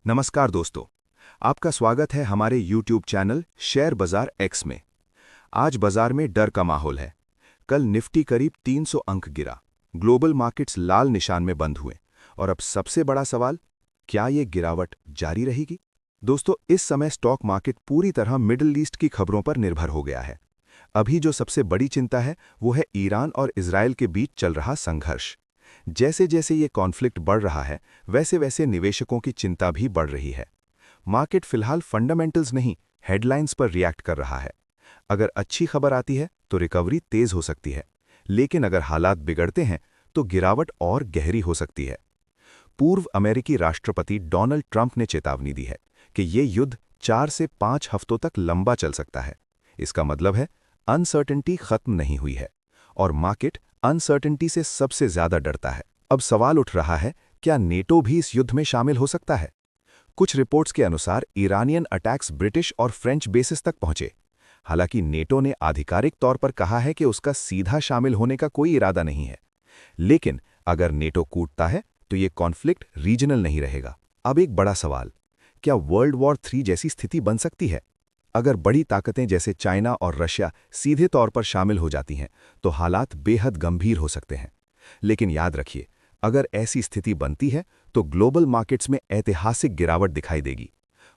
नमस्कार दोस्तों, आपका स्वागत है हमारे YouTube चैनल शेयर बाजार एक्स में। आज बाजार में डर का माहौल है। कल निफ्टी करीब 300 अंक गिरा, ग्लोबल मार्केट्स लाल निशान में बंद हुए और अब सबसे बड़ा सवाल, क्या ये गिरावट जारी रहेगी? दोस्तों, इस समय स्टॉक मार्केट पूरी तरह मिडिल ईस्ट की खबरों पर निर्भर हो गया है। अभी जो सबसे बड़ी चिंता है वो है ईरान और इजरायल के बीच चल रहा संघर्ष। जैसे जैसे ये कॉन्फ्लिक्ट बढ़ रहा है, वैसे वैसे निवेशकों की चिंता भी बढ़ रही है। मार्केट फिलहाल फंडामेंटल्स नहीं, हेडलाइंस पर रिएक्ट कर रहा है। अगर अच्छी खबर आती है तो रिकवरी तेज हो सकती है, लेकिन अगर हालात बिगड़ते हैं तो गिरावट और गहरी हो सकती है। पूर्व अमेरिकी राष्ट्रपति डोनाल्ड ट्रंप ने चेतावनी दी है कि ये युद्ध 4 से 5 हफ्तों तक लंबा चल सकता है। इसका मतलब है अनसर्टेनिटी खत्म नहीं हुई है और मार्केट अनसर्टेनिटी से सबसे ज्यादा डरता है। अब सवाल उठ रहा है, क्या नेटो भी इस युद्ध में शामिल हो सकता है? कुछ रिपोर्ट्स के अनुसार ईरानियन अटैक्स ब्रिटिश और फ्रेंच बेसिस तक पहुंचे। हालांकि नेटो ने आधिकारिक तौर पर कहा है कि उसका सीधा शामिल होने का कोई इरादा नहीं है। लेकिन अगर नेटो कूटता है तो ये कॉन्फ्लिक्ट रीजनल नहीं रहेगा। अब एक बड़ा सवाल, क्या वर्ल्ड वॉर 3 जैसी स्थिति बन सकती है? अगर बड़ी ताकतें जैसे चाइना और रशिया सीधे तौर पर शामिल हो जाती हैं तो हालात बेहद गंभीर हो सकते हैं। लेकिन याद रखिए, अगर ऐसी स्थिति बनती है तो ग्लोबल मार्केट्स में ऐतिहासिक गिरावट दिखाई देगी।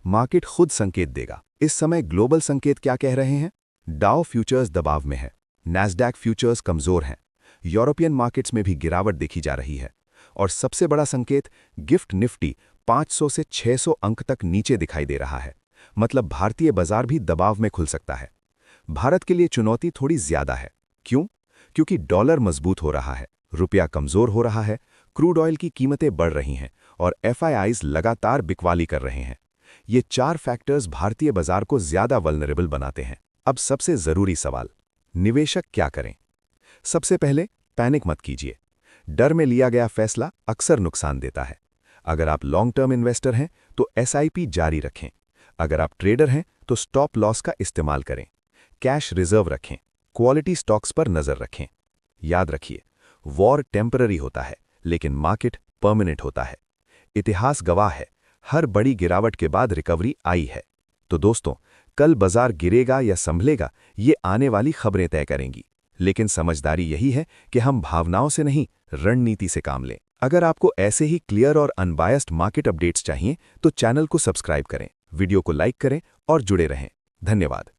मार्केट खुद संकेत देगा। इस समय ग्लोबल संकेत क्या कह रहे हैं? डाउ फ्यूचर्स दबाव में है, नैस्डैक फ्यूचर्स कमजोर हैं, यूरोपियन मार्केट्स में भी गिरावट देखी जा रही है और सबसे बड़ा संकेत गिफ्ट निफ्टी 500 से 600 अंक तक नीचे दिखाई दे रहा है। मतलब भारतीय बाजार भी दबाव में खुल सकता है। भारत के लिए चुनौती थोड़ी ज्यादा है। क्यों? क्योंकि डॉलर मजबूत हो रहा है, रुपया कमजोर हो रहा है, क्रूड ऑयल की कीमतें बढ़ रही हैं और एफआईआईज लगातार बिकवाली कर रहे हैं। ये 4 फैक्टर्स भारतीय बाजार को ज्यादा वल्नरेबल बनाते हैं। अब सबसे जरूरी सवाल, निवेशक क्या करें? सबसे पहले, पैनिक मत कीजिए। डर में लिया गया फैसला अक्सर नुकसान देता है। अगर आप लॉन्ग टर्म इन्वेस्टर हैं तो एसआईपी जारी रखें। अगर आप ट्रेडर हैं तो स्टॉप लॉस का इस्तेमाल करें। कैश रिजर्व रखें, क्वालिटी स्टॉक्स पर नजर रखें। याद रखिए, वॉर टेम्पररी होता है लेकिन मार्केट परमानेंट होता है। इतिहास गवाह है, हर बड़ी गिरावट के बाद रिकवरी आई है। तो दोस्तों, कल बाजार गिरेगा या संभलेगा, ये आने वाली खबरें तय करेंगी। लेकिन समझदारी यही है कि हम भावनाओं से नहीं, रणनीति से काम लें। अगर आपको ऐसे ही क्लियर और अनबायस्ड मार्केट अपडेट्स चाहिए तो चैनल को सब्सक्राइब करें, वीडियो को लाइक करें और जुड़े रहें। धन्यवाद।